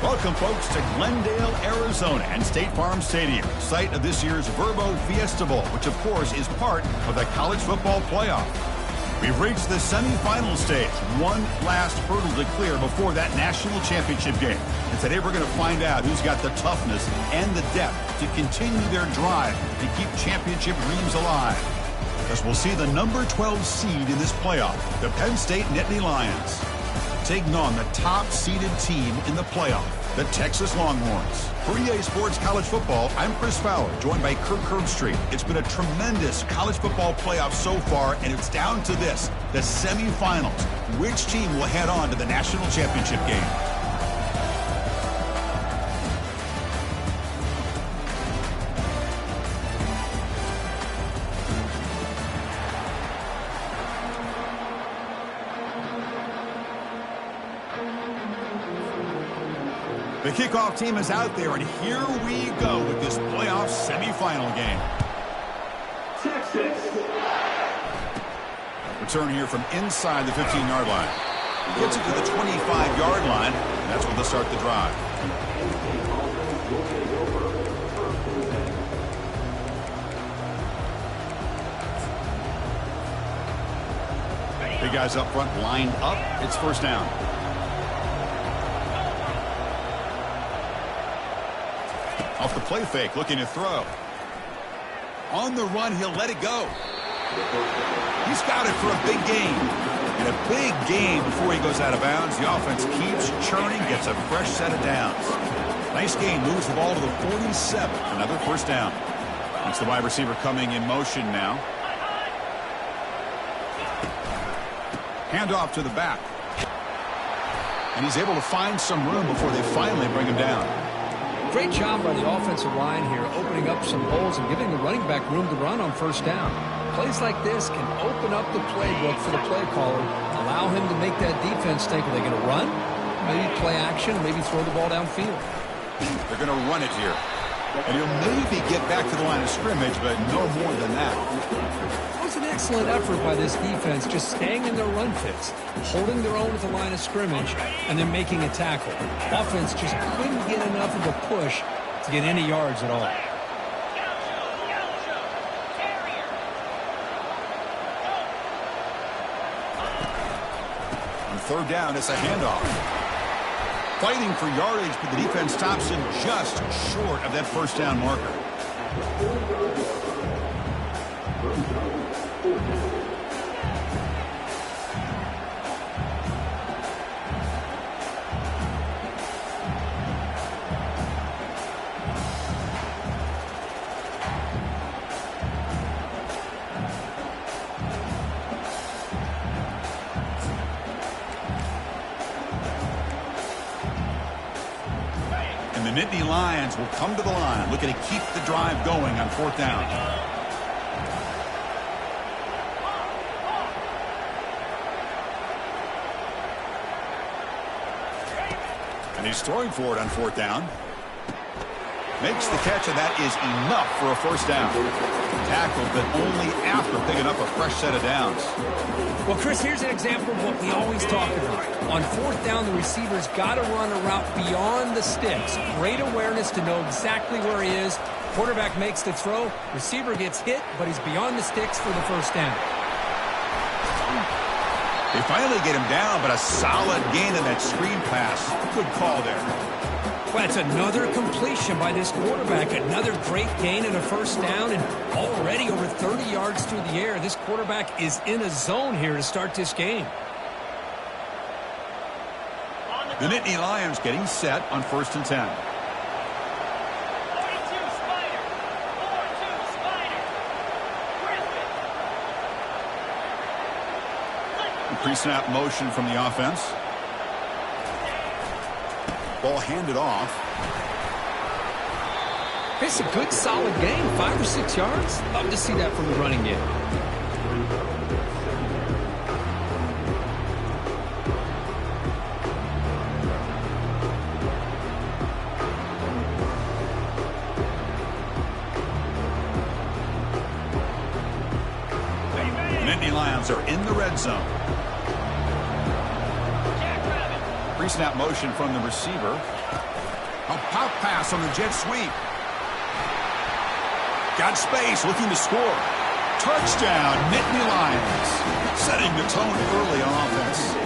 Welcome, folks, to Glendale, Arizona and State Farm Stadium, site of this year's Verbo Fiesta Bowl, which, of course, is part of the college football playoff. We've reached the semifinal stage, one last hurdle to clear before that national championship game. And today we're going to find out who's got the toughness and the depth to continue their drive to keep championship dreams alive. As we'll see the number 12 seed in this playoff, the Penn State Nittany Lions, taking on the top-seeded team in the playoff, the Texas Longhorns. For EA Sports College Football, I'm Chris Fowler, joined by Kirk Herbstreit. It's been a tremendous college football playoff so far, and it's down to this, the semifinals. Which team will head on to the national championship game? The kickoff team is out there, and here we go with this playoff semifinal game. Texas. Return here from inside the 15-yard line. Gets it to the 25-yard line, and that's where they'll start the drive. Big guys up front lined up. It's first down. Off the play fake, looking to throw. On the run, he'll let it go. He's got it for a big gain. And a big gain before he goes out of bounds. The offense keeps churning, gets a fresh set of downs. Nice gain, moves the ball to the 47. Another first down. It's the wide receiver coming in motion now. Handoff to the back. And he's able to find some room before they finally bring him down. Great job by the offensive line here, opening up some holes and giving the running back room to run on first down. Plays like this can open up the playbook for the play caller, allow him to make that defense think, are they going to run? Maybe play action, maybe throw the ball downfield. They're going to run it here. And he'll maybe get back to the line of scrimmage, but no more than that. It was an excellent effort by this defense, just staying in their run fits, holding their own at the line of scrimmage, and then making a tackle. Offense just couldn't get enough of a push to get any yards at all. On third down, it's a handoff. Fighting for yardage, but the defense stops him just short of that first down marker. The Nittany Lions will come to the line, looking to keep the drive going on fourth down. And he's throwing for it on fourth down. Makes the catch, and that is enough for a first down. Tackled, but only after picking up a fresh set of downs. Well, Chris, here's an example of what we always talk about. On fourth down, the receiver's got to run a route beyond the sticks. Great awareness to know exactly where he is. Quarterback makes the throw. Receiver gets hit, but he's beyond the sticks for the first down. They finally get him down, but a solid gain in that screen pass. Good call there. Well, that's another completion by this quarterback. Another great gain and a first down, and already over 30 yards through the air. This quarterback is in a zone here to start this game. The Nittany Lions getting set on first and 10. 42 Spider. 4-2 Spider. Griffin. Pre-snap motion from the offense. Ball handed off. It's a good, solid gain, 5 or 6 yards. Love to see that from the running game. Nittany Lions are in the red zone. Pre-snap motion from the receiver. A pop pass on the jet sweep. Got space, looking to score. Touchdown, Nittany Lions. Setting the tone early on offense.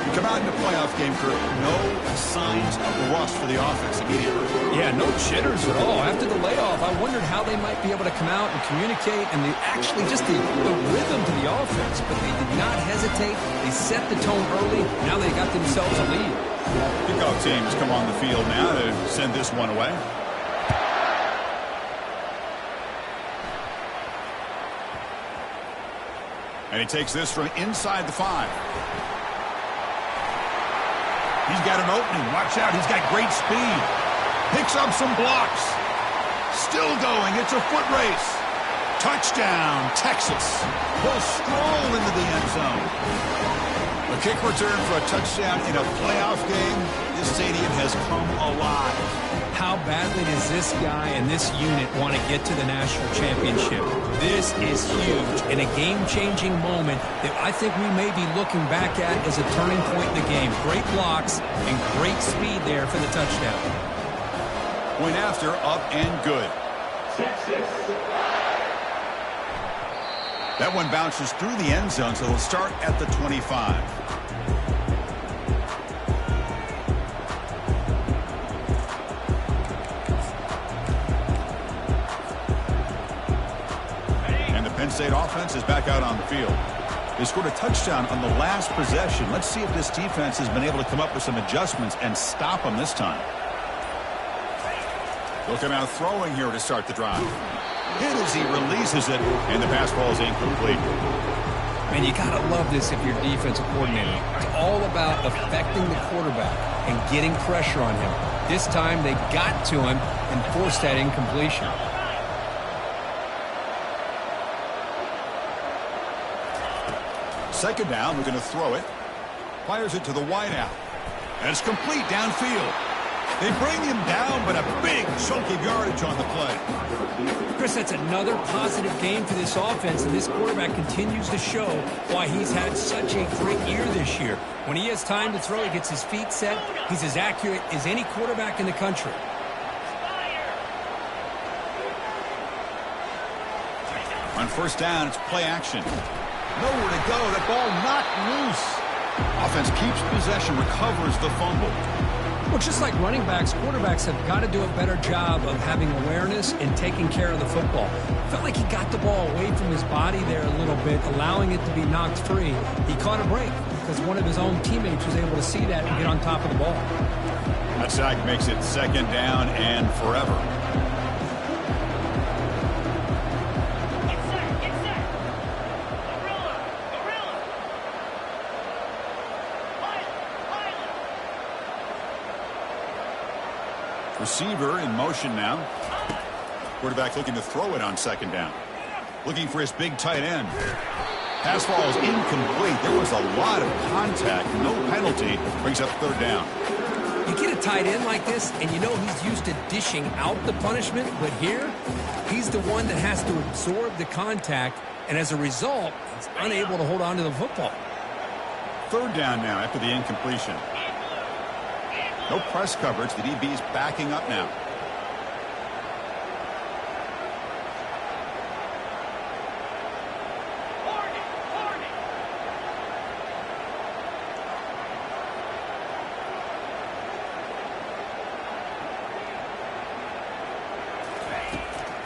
You come out in the playoff game, Kurt, no signs of rust for the offense immediately. Yeah, no jitters at all. After the layoff, I wondered how they might be able to come out and communicate and actually just the rhythm to the offense. But they did not hesitate. They set the tone early. Now they got themselves a lead. Kickoff teams come on the field now to send this one away. And he takes this from inside the 5. He's got an opening. Watch out. He's got great speed. Picks up some blocks. Still going. It's a foot race. Touchdown, Texas. He'll stroll into the end zone. A kick return for a touchdown in a playoff game. This stadium has come alive. How badly does this guy and this unit want to get to the national championship? This is huge and a game-changing moment that I think we may be looking back at as a turning point in the game. Great blocks and great speed there for the touchdown. Point after, up and good. That one bounces through the end zone, so it'll start at the 25. Penn State offense is back out on the field. They scored a touchdown on the last possession. Let's see if this defense has been able to come up with some adjustments and stop them this time. Looking out throwing here to start the drive. Hit as he releases it, and the pass ball is incomplete. Man, you got to love this if you're defensive coordinator. It's all about affecting the quarterback and getting pressure on him. This time they got to him and forced that incompletion. Second down, we're going to throw it. Fires it to the wideout. And it's complete downfield. They bring him down, but a big chunk of yardage on the play. Chris, that's another positive game for this offense, and this quarterback continues to show why he's had such a great year this year. When he has time to throw, he gets his feet set. He's as accurate as any quarterback in the country. On first down, it's play action. Nowhere to go. That ball knocked loose. Offense keeps possession, recovers the fumble. Well, just like running backs, quarterbacks have got to do a better job of having awareness and taking care of the football. Felt like he got the ball away from his body there a little bit, allowing it to be knocked free. He caught a break because one of his own teammates was able to see that and get on top of the ball. That sack makes it second down and forever. Receiver in motion now. Quarterback looking to throw it on second down. Looking for his big tight end. Pass ball is incomplete. There was a lot of contact. No penalty. Brings up third down. You get a tight end like this, and you know he's used to dishing out the punishment, but here, he's the one that has to absorb the contact, and as a result, he's unable to hold on to the football. Third down now after the incompletion. No press coverage. The DB is backing up now.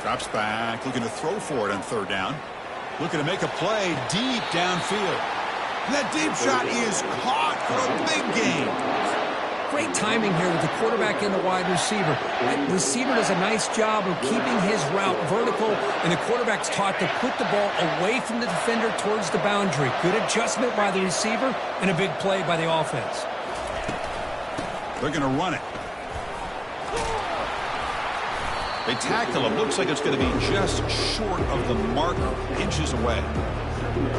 Drops back, looking to throw for it on third down. Looking to make a play deep downfield. And that deep shot is caught for a big gain. Great timing here with the quarterback and the wide receiver. That receiver does a nice job of keeping his route vertical, and the quarterback's taught to put the ball away from the defender towards the boundary. Good adjustment by the receiver and a big play by the offense. They're going to run it. They tackle him. Looks like it's going to be just short of the marker, inches away.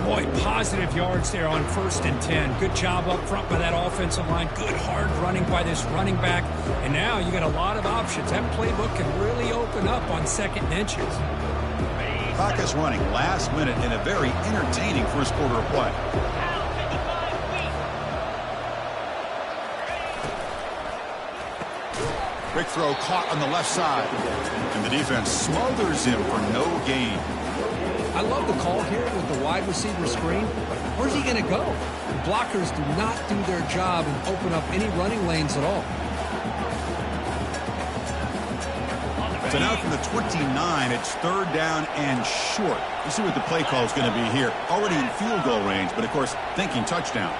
Boy, positive yards there on 1st and 10. Good job up front by that offensive line. Good hard running by this running back. And now you got a lot of options. That playbook can really open up on 2nd and inches. Clock is running last minute in a very entertaining first quarter of play. Quick throw caught on the left side. And the defense smothers him for no gain. I love the call here with the wide receiver screen. Where's he going to go? The blockers do not do their job and open up any running lanes at all. So now from the 29, it's third down and short. Let's see what the play call is going to be here. Already in field goal range, but of course, thinking touchdown.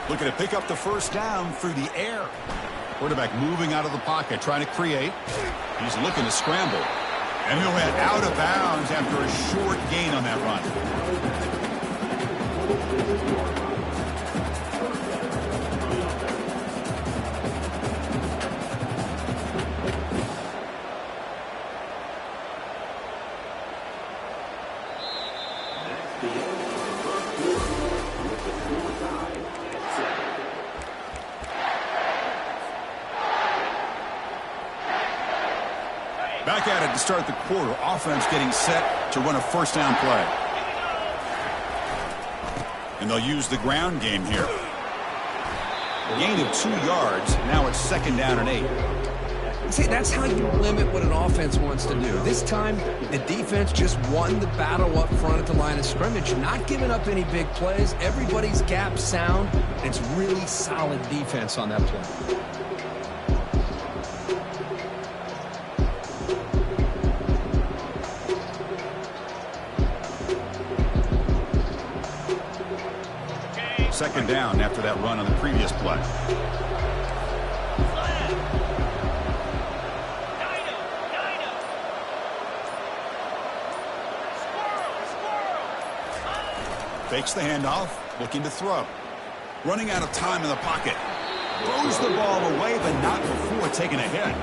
Looking to pick up the first down through the air. Quarterback moving out of the pocket, trying to create. He's looking to scramble. And he'll head out of bounds after a short gain on that run. Back at it to start the quarter. Offense getting set to run a first down play. And they'll use the ground game here. Gain of 2 yards. Now it's second down and 8. See, that's how you limit what an offense wants to do. This time, the defense just won the battle up front at the line of scrimmage, not giving up any big plays. Everybody's gap sound. It's really solid defense on that play. Second down after that run on the previous play. Fakes the handoff, looking to throw. Running out of time in the pocket. Throws the ball away, but not before taking a hit.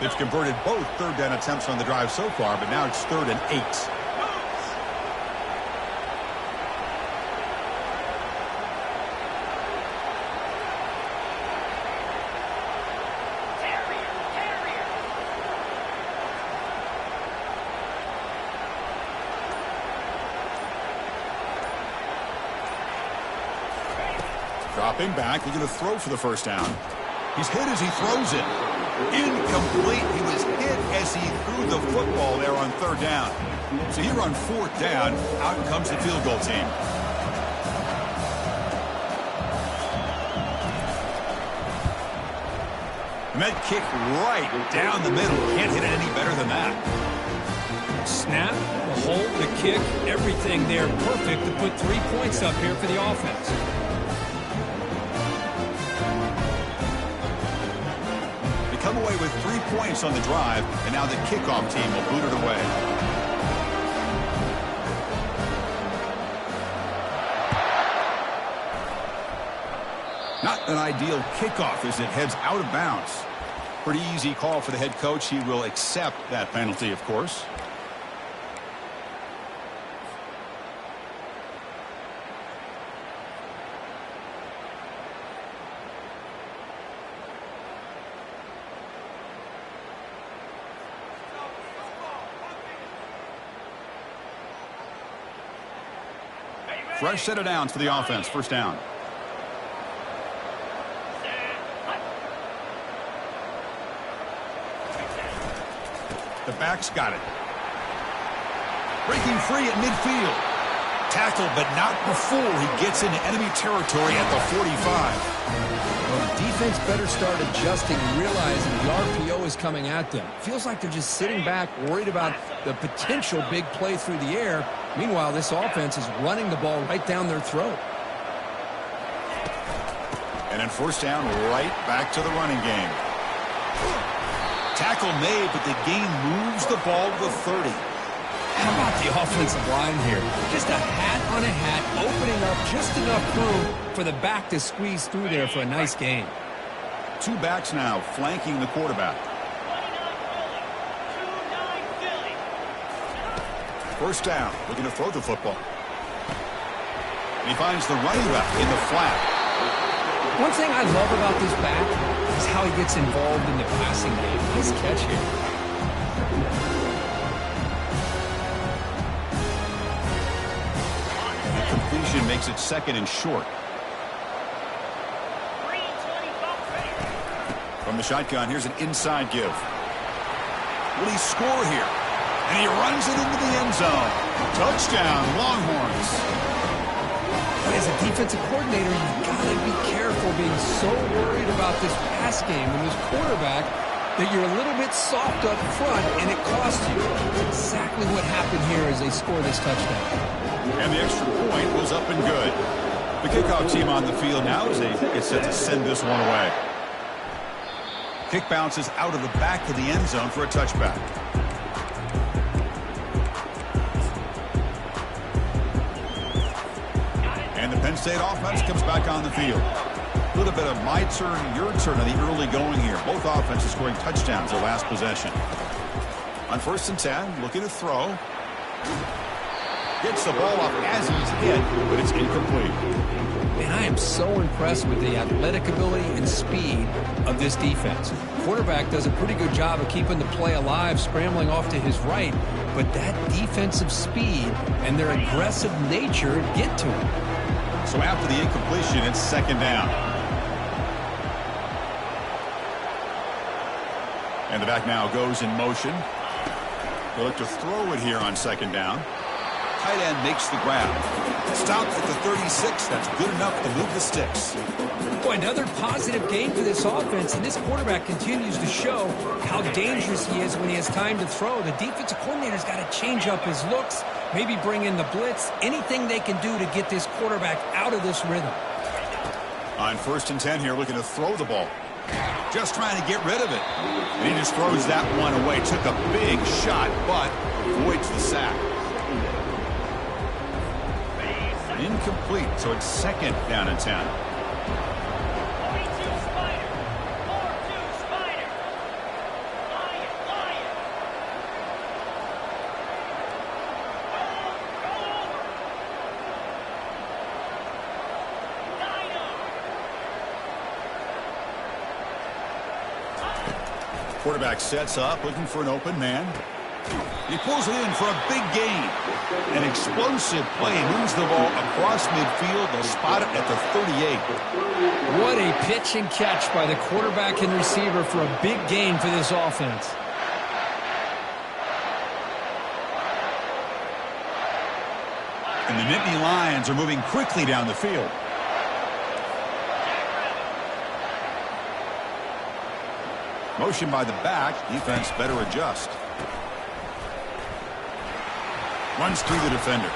They've converted both third down attempts on the drive so far, but now it's third and 8. Dropping back, looking to throw for the first down. He's hit as he throws it. Incomplete. He was hit as he threw the football there on third down. So here on fourth down, out comes the field goal team. And that kick right down the middle. Can't hit it any better than that. Snap, the hold, the kick, everything there perfect to put 3 points up here for the offense. Come away with 3 points on the drive, and now the kickoff team will boot it away. Not an ideal kickoff as it heads out of bounds. Pretty easy call for the head coach. He will accept that penalty, of course. Fresh set of downs for the offense. First down. The back's got it. Breaking free at midfield. Tackled, but not before he gets into enemy territory at the 45. Well, the defense better start adjusting and realizing the RPO is coming at them. Feels like they're just sitting back, worried about the potential big play through the air. Meanwhile, this offense is running the ball right down their throat. And then first down, right back to the running game. Tackle made, but the gain moves the ball to the 30. How about the offensive line here? Just a hat on a hat, opening up just enough room for the back to squeeze through there for a nice gain. 2 backs now flanking the quarterback. First down, looking to throw the football. And he finds the running back in the flat. One thing I love about this back is how he gets involved in the passing game. Nice catch here. Completion makes it second and short. From the shotgun, here's an inside give. Will he score here? And he runs it into the end zone. Touchdown, Longhorns. But as a defensive coordinator, you've got to be careful being so worried about this pass game and this quarterback that you're a little bit soft up front and it costs you. That's exactly what happened here as they score this touchdown. And the extra point was up and good. The kickoff team on the field now as they get set to send this one away. Kick bounces out of the back of the end zone for a touchback. And the Penn State offense comes back on the field. A little bit of my turn, your turn on the early going here. Both offenses scoring touchdowns their last possession. On 1st and 10, looking to throw. Gets the ball off as he's hit, but it's incomplete. And I am so impressed with the athletic ability and speed of this defense. Quarterback does a pretty good job of keeping the play alive, scrambling off to his right, but that defensive speed and their aggressive nature get to him. So after the incompletion, it's second down. And the back now goes in motion. They'll look to throw it here on second down. Tight end makes the grab. Stopped at the 36. That's good enough to move the sticks. Boy, another positive game for this offense, and this quarterback continues to show how dangerous he is when he has time to throw. The defensive coordinator's got to change up his looks, maybe bring in the blitz, anything they can do to get this quarterback out of this rhythm. On 1st and 10 here, looking to throw the ball. Just trying to get rid of it. And he just throws that one away. Took a big shot, but avoids the sack. Incomplete, so it's second down and 10. 42 Spider. 4-2 Spider. Lion. Go over. Dino. Quarterback sets up, looking for an open man. He pulls it in for a big gain. An explosive play, moves the ball across midfield. They'll spot it at the 38. What a pitch and catch by the quarterback and receiver for a big gain for this offense. And the Nittany Lions are moving quickly down the field. Motion by the back. Defense better adjust. Runs through the defender.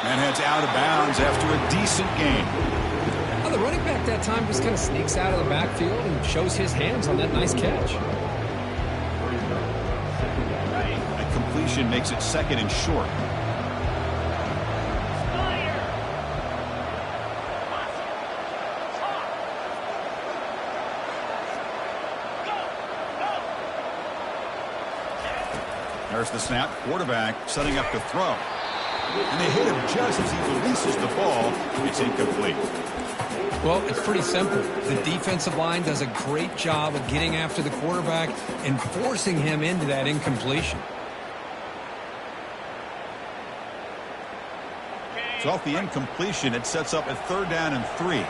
And heads out of bounds after a decent gain. Well, the running back that time just kind of sneaks out of the backfield and shows his hands on that nice catch. That completion makes it second and short. There's the snap. Quarterback setting up to throw. And they hit him just as he releases the ball. It's incomplete. Well, it's pretty simple. The defensive line does a great job of getting after the quarterback and forcing him into that incompletion. So off the incompletion, it sets up a 3rd down and 3.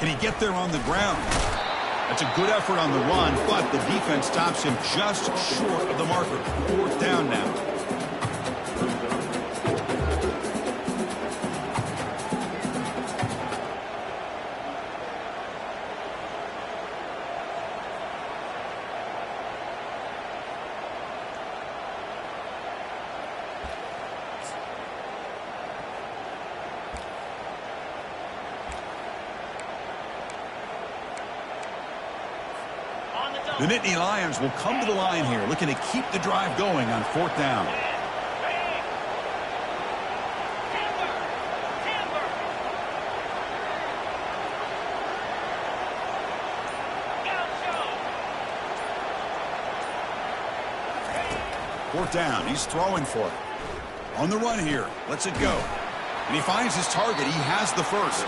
Can he get there on the ground? That's a good effort on the run, but the defense stops him just short of the marker. 4th down now. The Nittany Lions will come to the line here, looking to keep the drive going on 4th down. Fourth down. He's throwing for it. On the run here. Lets it go. And he finds his target. He has the first.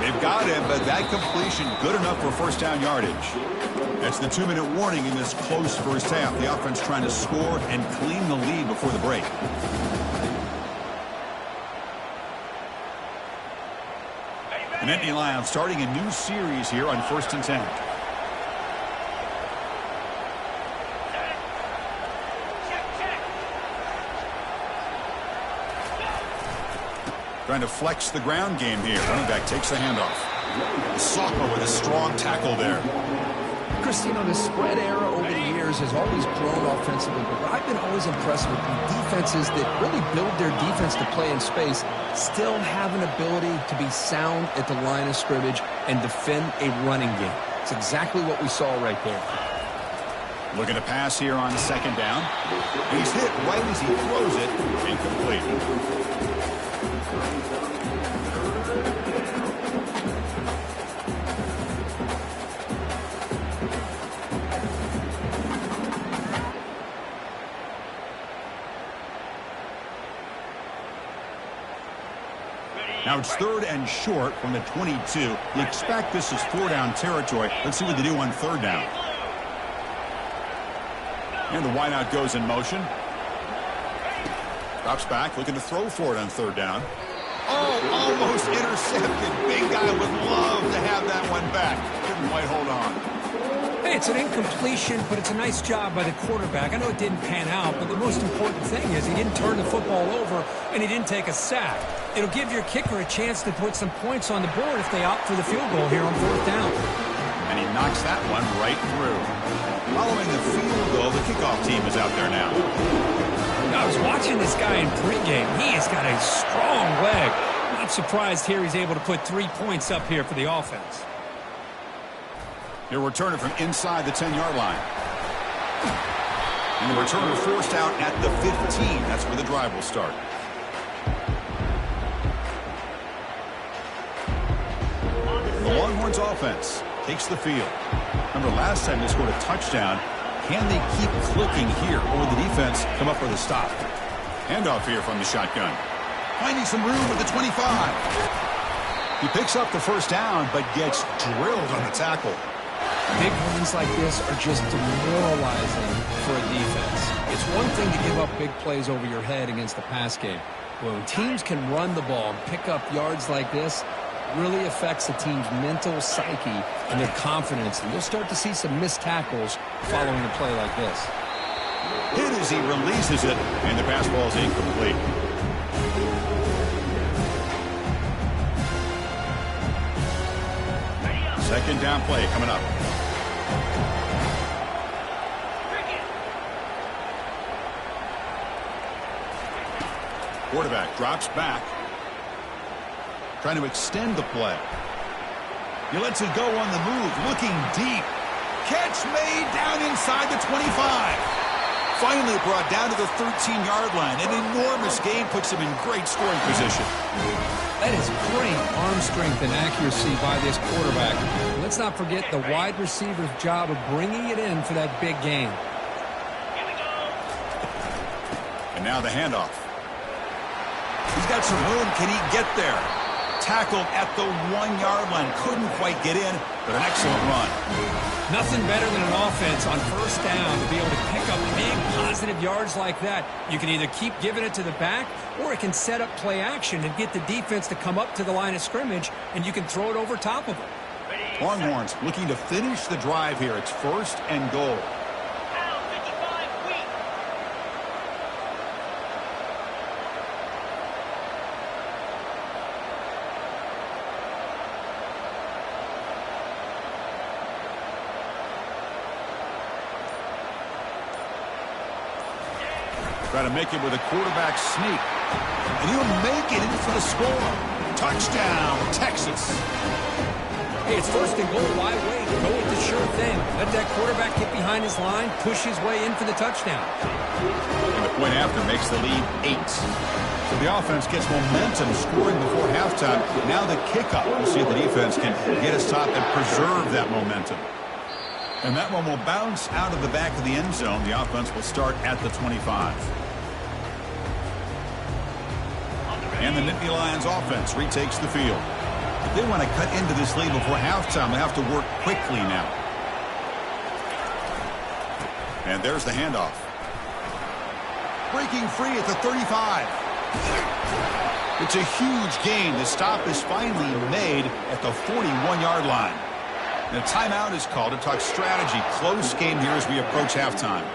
They've got him, but that completion good enough for first down yardage. That's the 2-minute warning in this close first half. The offense trying to score and clean the lead before the break. And Nittany Lions starting a new series here on 1st and 10. Trying to flex the ground game here. Running back takes the handoff. The sophomore with a strong tackle there. Chris, you know, the spread era over the years has always grown offensively, but what I've been always impressed with the defenses that really build their defense to play in space still have an ability to be sound at the line of scrimmage and defend a running game. It's exactly what we saw right there. Looking to pass here on 2nd down. He's hit right as he throws it. Incomplete. Now it's 3rd and short from the 22. You expect this is 4-down territory. Let's see what they do on 3rd down. And the wideout goes in motion. Drops back, looking to throw for it on 3rd down. Oh, almost intercepted. Big guy would love to have that one back. Couldn't quite hold on. Hey, it's an incompletion, but it's a nice job by the quarterback. I know it didn't pan out, but the most important thing is he didn't turn the football over and he didn't take a sack. It'll give your kicker a chance to put some points on the board if they opt for the field goal here on 4th down. And he knocks that one right through. Following the field goal, the kickoff team is out there now. I was watching this guy in pregame. He has got a strong leg. Not surprised here he's able to put 3 points up here for the offense. He'll return it from inside the 10-yard line. And the returner forced out at the 15. That's where the drive will start. The Longhorns offense takes the field. Remember last time they scored a touchdown. Can they keep clicking here, or will the defense come up with a stop? Handoff here from the shotgun. Finding some room with the 25. He picks up the first down, but gets drilled on the tackle. Big runs like this are just demoralizing for a defense. It's one thing to give up big plays over your head against the pass game. But when teams can run the ball and pick up yards like this, it really affects the team's mental psyche and their confidence. And you'll start to see some missed tackles following a play like this. Hit as he releases it, and the pass ball is incomplete. Second down play coming up. Quarterback drops back. Trying to extend the play. He lets it go on the move. Looking deep. Catch made down inside the 25. Finally brought down to the 13-yard line. An enormous gain puts him in great scoring position. That is great arm strength and accuracy by this quarterback. Let's not forget the wide receiver's job of bringing it in for that big gain. And now the handoff. He's got some room. Can he get there? Tackled at the 1-yard line. Couldn't quite get in, but an excellent run. Nothing better than an offense on 1st down to be able to pick up big positive yards like that. You can either keep giving it to the back, or it can set up play action and get the defense to come up to the line of scrimmage, and you can throw it over top of them. Longhorns looking to finish the drive here. It's 1st and goal. Try to make it with a quarterback sneak. And he'll make it in for the score. Touchdown, Texas. Hey, it's 1st and goal. Why wait? Go with the sure thing. Let that quarterback get behind his line, push his way in for the touchdown. And the point after makes the lead 8. So the offense gets momentum scoring before halftime. Now the kickoff. We'll see if the defense can get us top and preserve that momentum. And that one will bounce out of the back of the end zone. The offense will start at the 25. And the Nittany Lions offense retakes the field. If they want to cut into this lead before halftime, they have to work quickly now. And there's the handoff. Breaking free at the 35. It's a huge gain. The stop is finally made at the 41-yard line. And a timeout is called to talk strategy. Close game here as we approach halftime.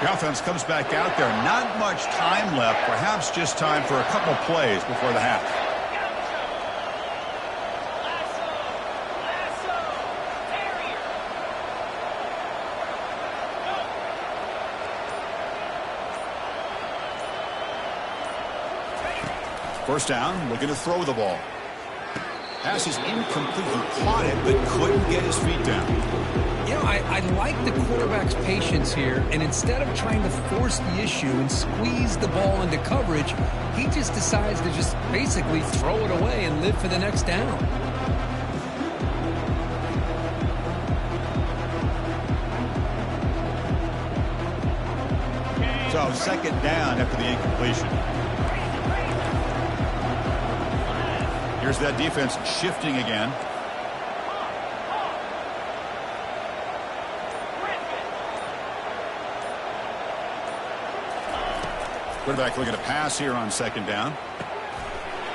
The offense comes back out there. Not much time left. Perhaps just time for a couple plays before the half. First down, looking to throw the ball. Pass is incomplete. He caught it, but couldn't get his feet down. You know, I like the quarterback's patience here, and instead of trying to force the issue and squeeze the ball into coverage, he just decides to just basically throw it away and live for the next down. So second down after the incompletion. Here's that defense shifting again. Quarterback looking to pass here on second down.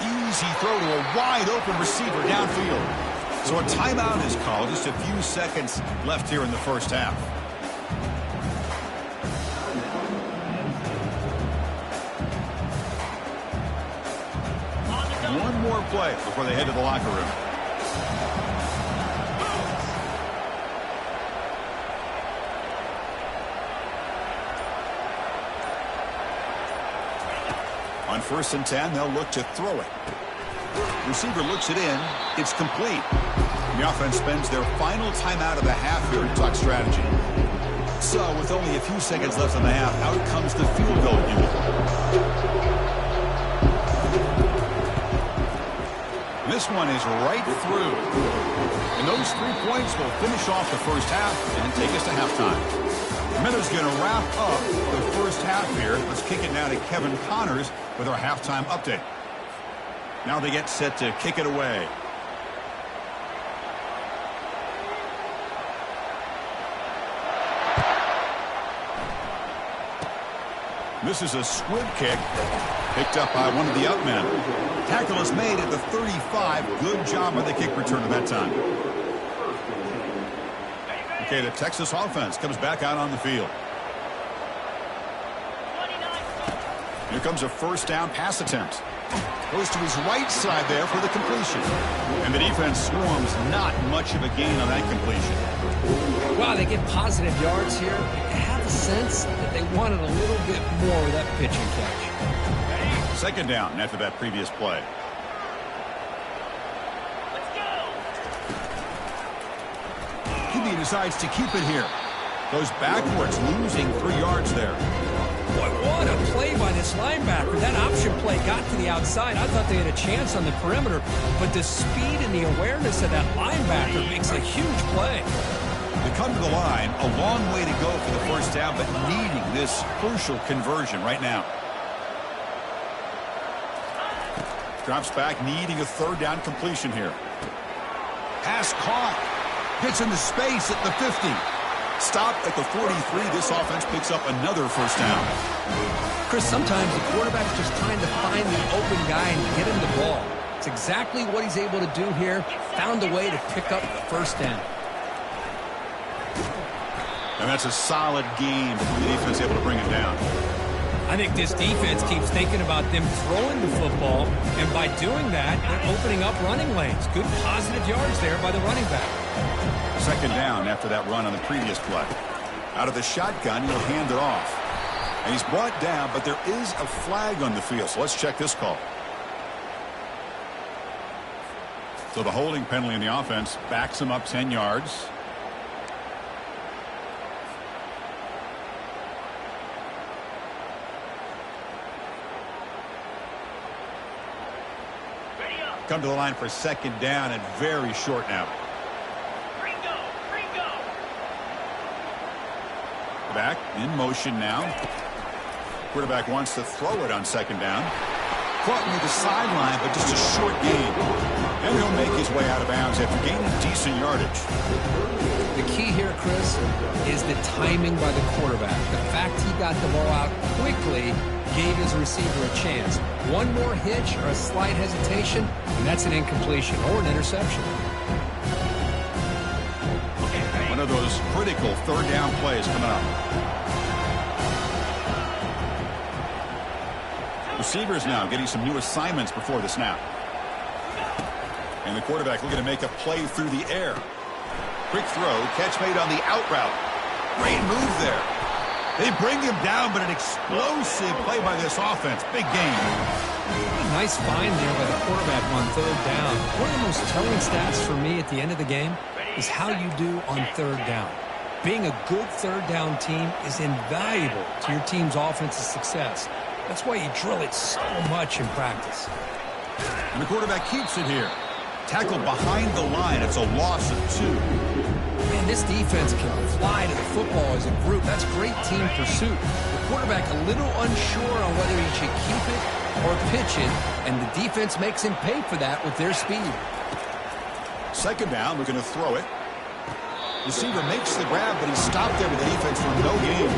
Easy throw to a wide open receiver downfield. So a timeout is called. Just a few seconds left here in the first half. One more play before they head to the locker room. On 1st and 10, they'll look to throw it. Receiver looks it in. It's complete. The offense spends their final timeout of the half here to talk strategy. So with only a few seconds left in the half, out comes the field goal unit. This one is right through. And those 3 points will finish off the first half and take us to halftime. Miller's going to wrap up the first half here. Let's kick it now to Kevin Connors with our halftime update. Now they get set to kick it away. This is a squib kick picked up by one of the up men. Tackle is made at the 35. Good job by the kick returner that time. Okay, the Texas offense comes back out on the field. Here comes a first down pass attempt. Goes to his right side there for the completion. And the defense swarms. Not much of a gain on that completion. Wow, they get positive yards here. I have a sense that they wanted a little bit more of that pitch and catch. Second down after that previous play. He decides to keep it here. Goes backwards, losing 3 yards there. Boy, what a play by this linebacker. That option play got to the outside. I thought they had a chance on the perimeter, but the speed and the awareness of that linebacker makes a huge play. They come to the line, a long way to go for the first down, but needing this crucial conversion right now. Drops back, needing a third down completion here. Pass caught. Gets into space at the 50. Stop at the 43. This offense picks up another first down. Chris, sometimes the quarterback's just trying to find the open guy and get him the ball. It's exactly what he's able to do here. Found a way to pick up the first down. And that's a solid game. The defense able to bring it down. I think this defense keeps thinking about them throwing the football, and by doing that, they're opening up running lanes. Good positive yards there by the running back. Second down after that run on the previous play. Out of the shotgun, he'll hand it off. And he's brought down, but there is a flag on the field, so let's check this call. So the holding penalty in the offense backs him up 10 yards. Come to the line for second down and very short now. Ringo, Ringo. Back in motion now. Quarterback wants to throw it on second down. Caught near the sideline, but just a short gain. And he'll make his way out of bounds after gaining decent yardage. The key here, Chris, is the timing by the quarterback. The fact he got the ball out quickly gave his receiver a chance. One more hitch or a slight hesitation, and that's an incompletion or an interception. One of those critical third down plays coming up. Receivers now getting some new assignments before the snap. And the quarterback looking to make a play through the air. Quick throw, catch made on the out route. Great move there. They bring him down, but an explosive play by this offense. Big game. Nice find there by the quarterback on third down. One of the most telling stats for me at the end of the game is how you do on third down. Being a good third down team is invaluable to your team's offensive success. That's why you drill it so much in practice. And the quarterback keeps it here. Tackled behind the line. It's a loss of 2. Man, this defense can fly to the football as a group. That's great team pursuit. The quarterback a little unsure on whether he should keep it or pitch it, and the defense makes him pay for that with their speed. Second down, looking to throw it. Receiver makes the grab, but he's stopped there with the defense for no gain.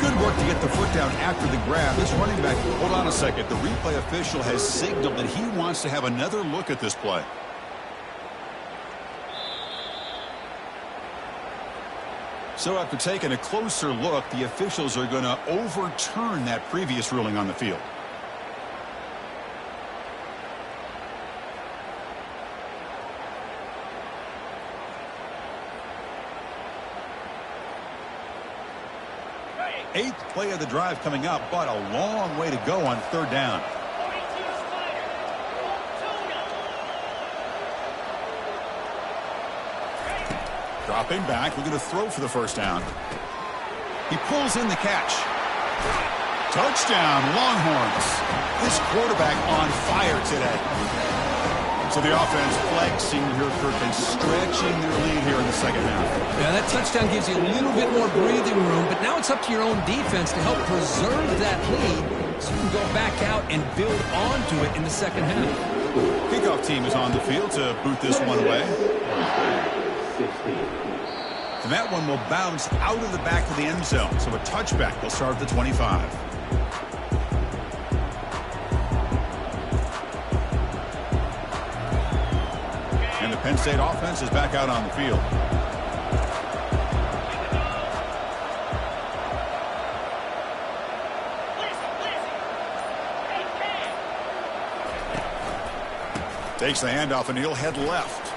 Good work to get the foot down after the grab. This running back, hold on a second. The replay official has signaled that he wants to have another look at this play. So after taking a closer look, the officials are going to overturn that previous ruling on the field. Eighth play of the drive coming up, but a long way to go on third down. 42 Spider. 2-0. Dropping back, looking to throw for the first down. He pulls in the catch. Touchdown, Longhorns. This quarterback on fire today. So the offense flexing here, Kirk, and stretching their lead here in the second half. Yeah, that touchdown gives you a little bit more breathing room, but now it's up to your own defense to help preserve that lead so you can go back out and build onto it in the second half. Kickoff team is on the field to boot this one away. And that one will bounce out of the back of the end zone. So a touchback will start at the 25. And the Penn State offense is back out on the field. Takes the handoff and he'll head left.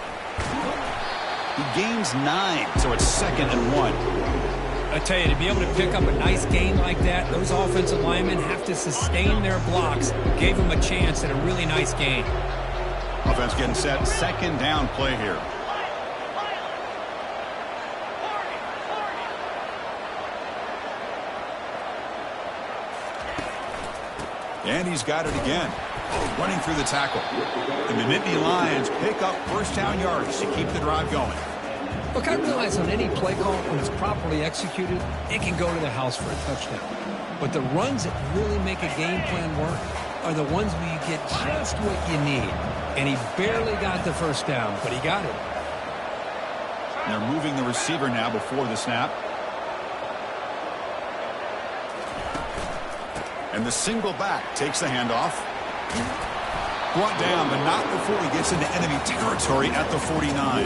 He gains 9, so it's 2nd and 1. I tell you, to be able to pick up a nice gain like that, those offensive linemen have to sustain their blocks. Gave him a chance at a really nice gain. Offense getting set. Second down play here. And he's got it again. Running through the tackle. And the Nittany Lions pick up first down yards to keep the drive going. Look, I realize on any play call, when it's properly executed, it can go to the house for a touchdown. But the runs that really make a game plan work are the ones where you get just what you need. And he barely got the first down, but he got it. They're moving the receiver now before the snap. And the single back takes the handoff. Brought down, but not before he gets into enemy territory at the 49.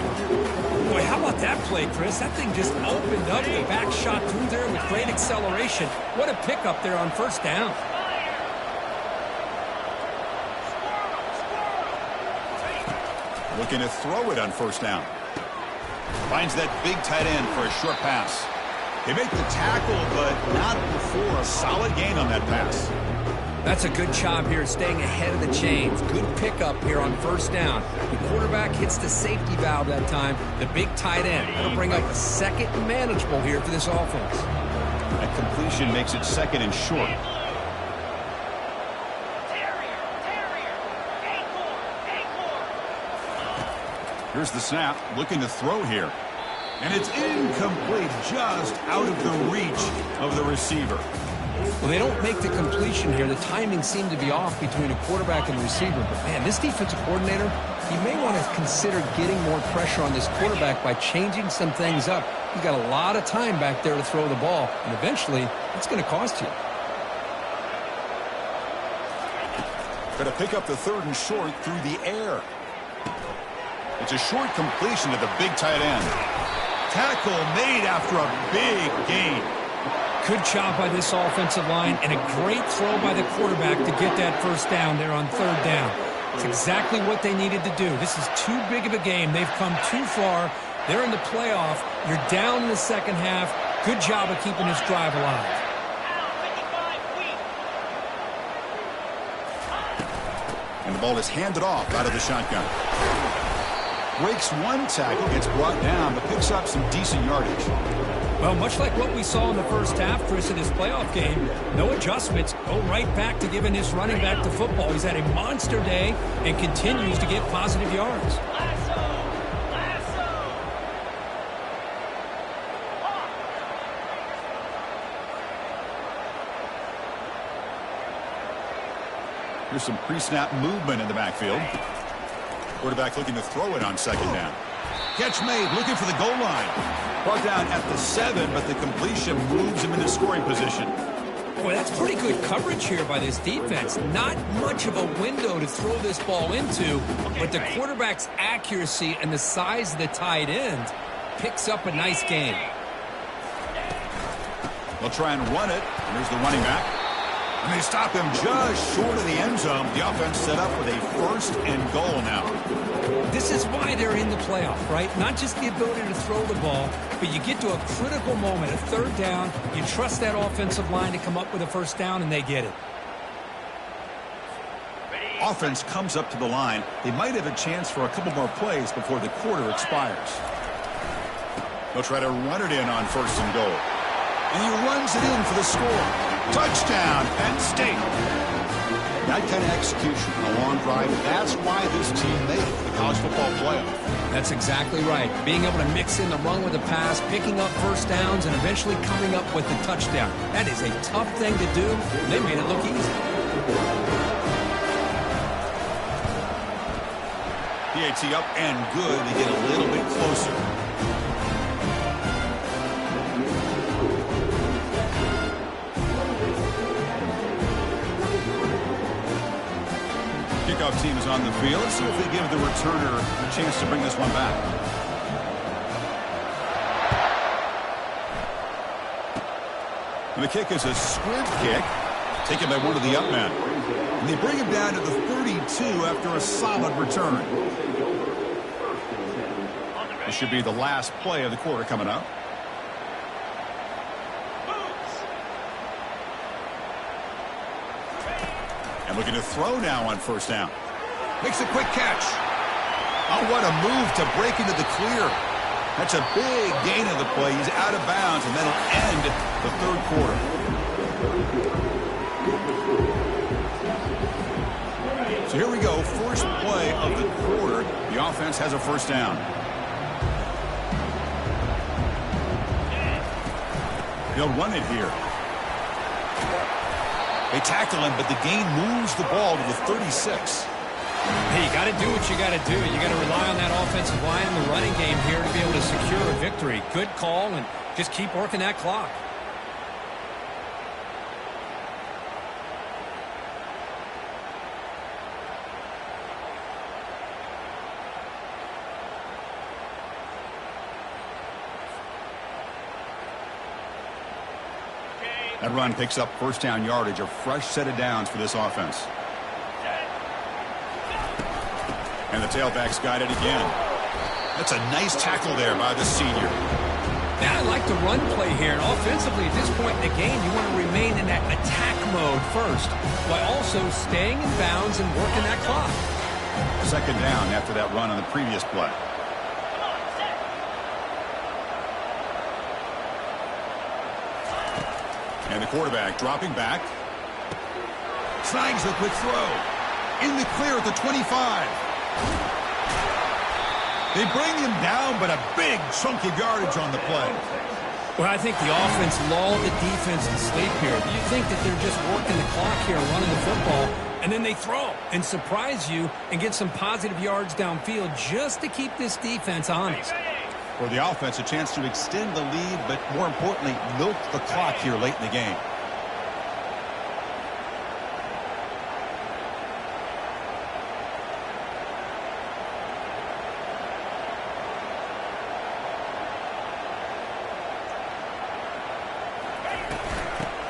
Boy, how about that play, Chris? That thing just opened up. The back shot through there with great acceleration. What a pickup there on first down. Looking to throw it on first down. Finds that big tight end for a short pass. They make the tackle, but not before a solid gain on that pass. That's a good job here, staying ahead of the chains. Good pickup here on first down. The quarterback hits the safety valve that time. The big tight end. That'll bring up a second and manageable here for this offense. That completion makes it 2nd and short. Terrier. Acorn. Here's the snap, looking to throw here. And it's incomplete, just out of the reach of the receiver. Well, they don't make the completion here. The timing seemed to be off between a quarterback and the receiver. But, man, this defensive coordinator, he may want to consider getting more pressure on this quarterback by changing some things up. He's got a lot of time back there to throw the ball, and eventually it's going to cost you. Going to pick up the 3rd and short through the air. It's a short completion to the big tight end. Tackle made after a big gain. Good job by this offensive line and a great throw by the quarterback to get that first down there on 3rd down. It's exactly what they needed to do. This is too big of a game. They've come too far. They're in the playoff. You're down in the second half. Good job of keeping this drive alive. And the ball is handed off out of the shotgun. Breaks one tackle, gets brought down, but picks up some decent yardage. Well, much like what we saw in the first half, Chris, in this playoff game, no adjustments. Go right back to giving this running back to football. He's had a monster day and continues to get positive yards. Here's some pre-snap movement in the backfield. Quarterback looking to throw it on 2nd down. Catch made, looking for the goal line. Brought down at the 7, but the completion moves him into scoring position. Boy, that's pretty good coverage here by this defense. Not much of a window to throw this ball into, but the quarterback's accuracy and the size of the tight end picks up a nice gain. They'll try and run it. And here's the running back. And they stop him just short of the end zone. The offense set up with a 1st and goal now. This is why they're in the playoff, right? Not just the ability to throw the ball, but you get to a critical moment, a 3rd down. You trust that offensive line to come up with a 1st down, and they get it. Offense comes up to the line. They might have a chance for a couple more plays before the quarter expires. They'll try to run it in on 1st and goal. And he runs it in for the score. Touchdown, Penn State. That kind of execution on a long drive, that's why this team made it to the college football playoff. That's exactly right. Being able to mix in the run with the pass, picking up 1st downs, and eventually coming up with the touchdown. That is a tough thing to do. They made it look easy. PAT up and good to get a little bit closer. Kickoff team is on the field. Let's see if they give the returner a chance to bring this one back. And the kick is a squib kick, taken by one of the up men. And they bring him down to the 32 after a solid return. This should be the last play of the quarter coming up. And looking to throw now on 1st down. Makes a quick catch. Oh, what a move to break into the clear. That's a big gain of the play. He's out of bounds, and that'll end the 3rd quarter. So here we go. First play of the quarter. The offense has a 1st down. They'll run it here. They tackle him, but the gain moves the ball to the 36. Hey, you got to do what you got to do. You got to rely on that offensive line in the running game here to be able to secure a victory. Good call, and just keep working that clock. That run picks up 1st down yardage, a fresh set of downs for this offense. And the tailback's got it again. That's a nice tackle there by the senior. Now I like the run play here. And offensively, at this point in the game, you want to remain in that attack mode first, while also staying in bounds and working that clock. 2nd down after that run on the previous play. And the quarterback dropping back. Snags the quick throw. In the clear at the 25. They bring him down, but a big chunk of yardage on the play. Well, I think the offense lulled the defense to sleep here. You think that they're just working the clock here, running the football, and then they throw and surprise you and get some positive yards downfield just to keep this defense honest. For the offense, a chance to extend the lead, but more importantly, milk the clock here late in the game.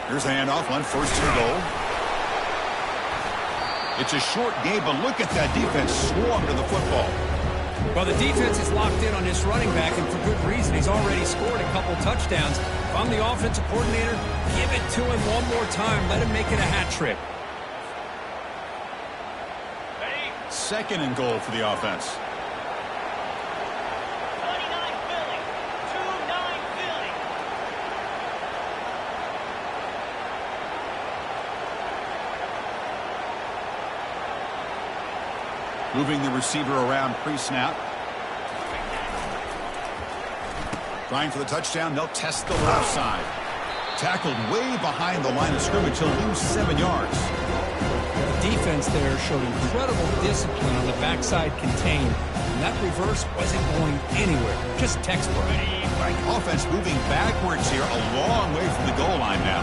Here's the handoff on 1st and goal. It's a short game, but look at that defense swarm to the football. Well, the defense is locked in on this running back, and for good reason. He's already scored a couple touchdowns. If I'm the offensive coordinator, give it to him one more time. Let him make it a hat trick. 2nd and goal for the offense. 29 Philly. 2-9 Philly. Moving the receiver around pre-snap. Trying for the touchdown. They'll test the left side. Tackled way behind the line of scrimmage. He'll lose 7 yards. The defense there showed incredible discipline on the backside contained. And that reverse wasn't going anywhere. Just textbook. Offense moving backwards here, a long way from the goal line now.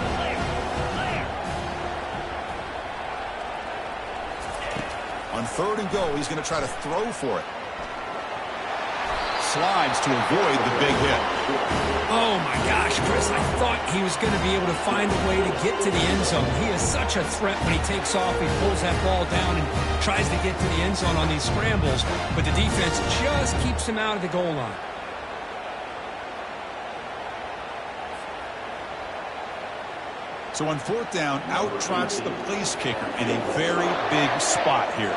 On 3rd and goal, he's going to try to throw for it. Slides to avoid the big hit. Oh, my gosh, Chris, I thought he was going to be able to find a way to get to the end zone. He is such a threat when he takes off. He pulls that ball down and tries to get to the end zone on these scrambles, but the defense just keeps him out of the goal line. So on 4th down, out trots the place kicker in a very big spot here.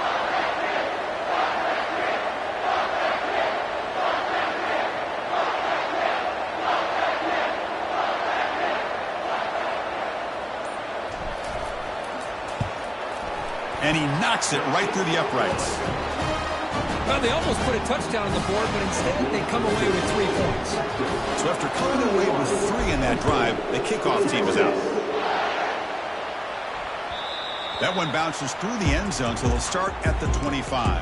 And he knocks it right through the uprights. Well, they almost put a touchdown on the board, but instead they come away with 3 points. So after coming away with 3 in that drive, the kickoff team is out. That one bounces through the end zone, so they'll start at the 25.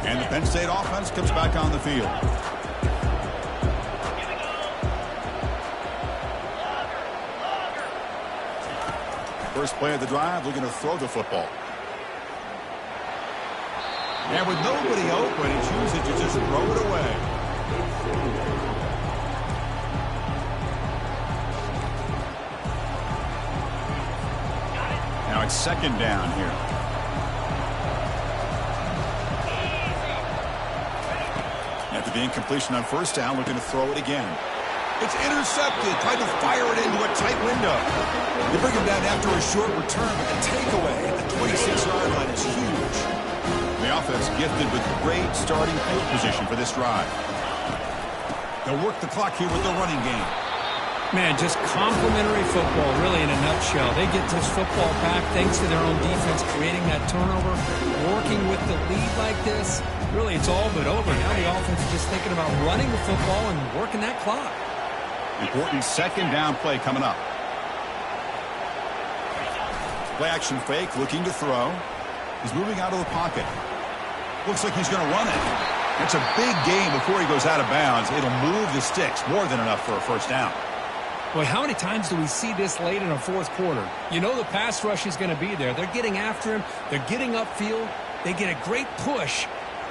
And the Penn State offense comes back on the field. First play of the drive, looking to throw the football. And with nobody open, he chooses to just throw it away. Now it's 2nd down here. After the incompletion on 1st down, looking to throw it again. It's intercepted, trying to fire it into a tight window. They bring him down after a short return, but the takeaway at the 26-yard line is huge. The offense gifted with great starting field position for this drive. They'll work the clock here with the running game. Man, just complimentary football, really, in a nutshell. They get this football back thanks to their own defense, creating that turnover, working with the lead like this. Really, it's all but over. Now the offense is just thinking about running the football and working that clock. Important 2nd down play coming up. Play action fake, looking to throw. He's moving out of the pocket. Looks like he's going to run it. It's a big game before he goes out of bounds. It'll move the sticks, more than enough for a 1st down. Boy, how many times do we see this late in a 4th quarter? You know the pass rush is going to be there. They're getting after him. They're getting upfield. They get a great push.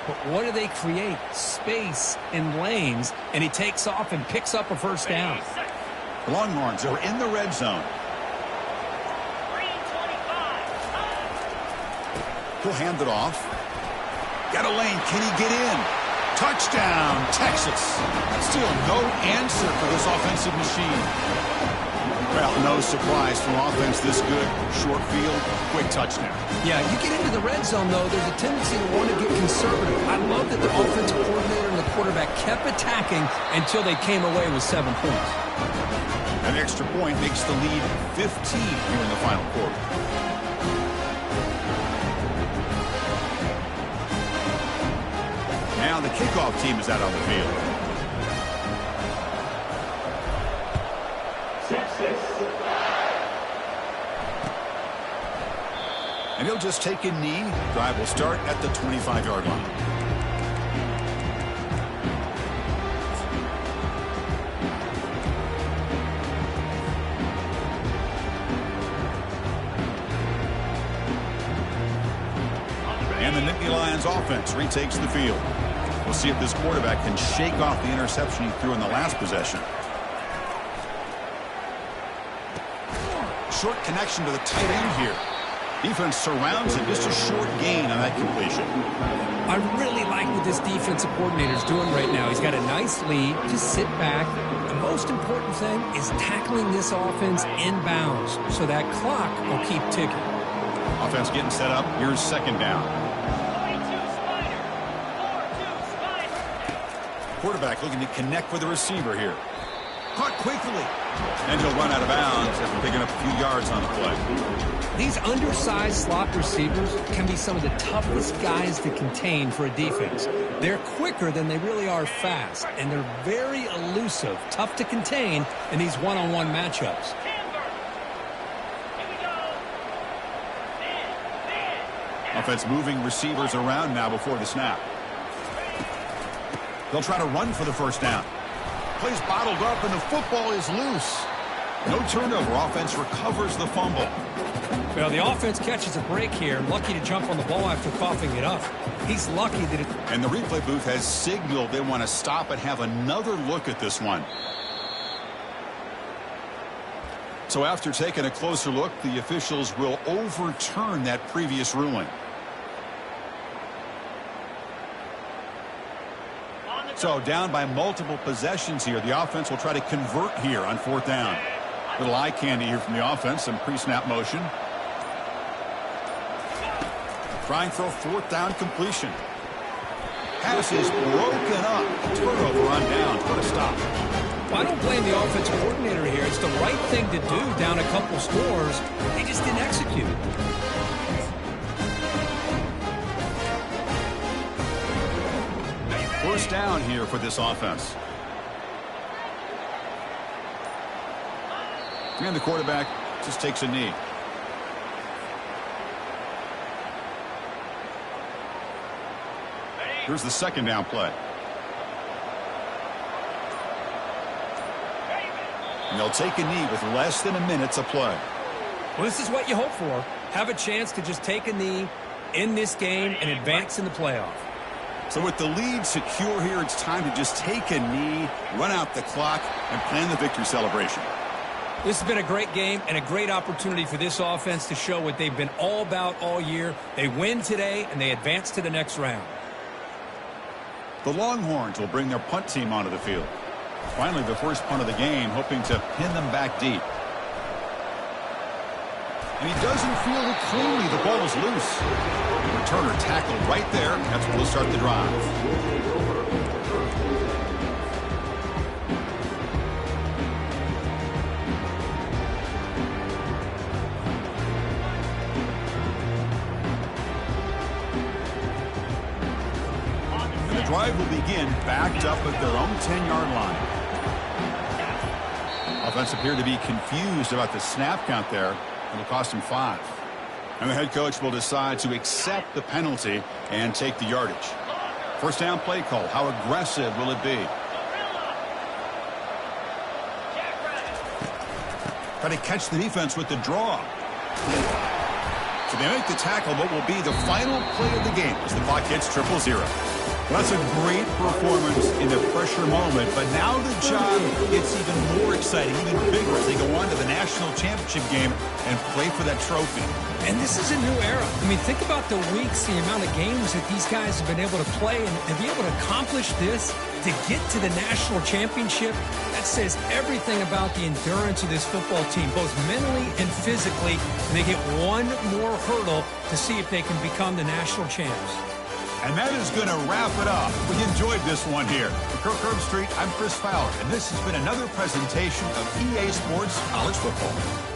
But what do they create? Space in lanes, and he takes off and picks up a 1st down. The Longhorns are in the red zone. He'll hand it off. Got a lane. Can he get in? Touchdown, Texas. Still no answer for this offensive machine. Well, no surprise from offense this good. Short field, quick touchdown. Yeah, you get into the red zone, though, there's a tendency to want to get conservative. I love that the offensive coordinator and the quarterback kept attacking until they came away with 7 points. An extra point makes the lead 15 here in the final quarter. Now the kickoff team is out on the field. And he'll just take a knee. Drive will start at the 25-yard line. And the Nittany Lions offense retakes the field. We'll see if this quarterback can shake off the interception he threw in the last possession. Short connection to the tight end here. Defense surrounds it. Just a short gain on that completion. I really like what this defensive coordinator is doing right now. He's got a nice lead. Just sit back. The most important thing is tackling this offense inbounds so that clock will keep ticking. Offense getting set up. Here's second down. Quarterback looking to connect with the receiver here. Caught quickly. And he'll run out of bounds after picking up a few yards on the play. These undersized slot receivers can be some of the toughest guys to contain for a defense. They're quicker than they really are fast, and they're very elusive, tough to contain in these one-on-one matchups. Offense moving receivers around now before the snap. They'll try to run for the first down. Plays bottled up, and the football is loose. No turnover. Offense recovers the fumble. Well, the offense catches a break here. Lucky to jump on the ball after coughing it up. He's lucky that it... And the replay booth has signaled they want to stop and have another look at this one. So after taking a closer look, the officials will overturn that previous ruling. So down by multiple possessions here. The offense will try to convert here on fourth down. Little eye candy here from the offense. Some pre-snap motion. Trying for a fourth down completion. Pass is broken up. Turnover on down. Put a stop. Well, I don't blame the offensive coordinator here. It's the right thing to do down a couple scores. They just didn't execute. First down here for this offense. And the quarterback just takes a knee. Here's the second down play. And they'll take a knee with less than a minute to play. Well, this is what you hope for. Have a chance to just take a knee in this game and advance in the playoff. So with the lead secure here, it's time to just take a knee, run out the clock, and plan the victory celebration. This has been a great game and a great opportunity for this offense to show what they've been all about all year. They win today, and they advance to the next round. The Longhorns will bring their punt team onto the field. Finally, the first punt of the game, hoping to pin them back deep. And he doesn't field it cleanly. The ball is loose. The returner tackled right there. That's where we'll start the drive. And the drive will begin backed up at their own 10-yard line. Offense appeared to be confused about the snap count there. It'll cost him 5. And the head coach will decide to accept the penalty and take the yardage. First down play call. How aggressive will it be? Try to catch the defense with the draw. So they make the tackle, but will be the final play of the game as the clock hits 0-0. Well, that's a great performance in the pressure moment, but now the job gets even more exciting, even bigger as they go on to the national championship game and play for that trophy. And this is a new era. I mean, think about the weeks, the amount of games that these guys have been able to play, and to be able to accomplish this, to get to the national championship, that says everything about the endurance of this football team, both mentally and physically. And they get one more hurdle to see if they can become the national champs. And that is going to wrap it up. We enjoyed this one here. For Kirk Herbstreit, I'm Chris Fowler, and this has been another presentation of EA Sports College Football.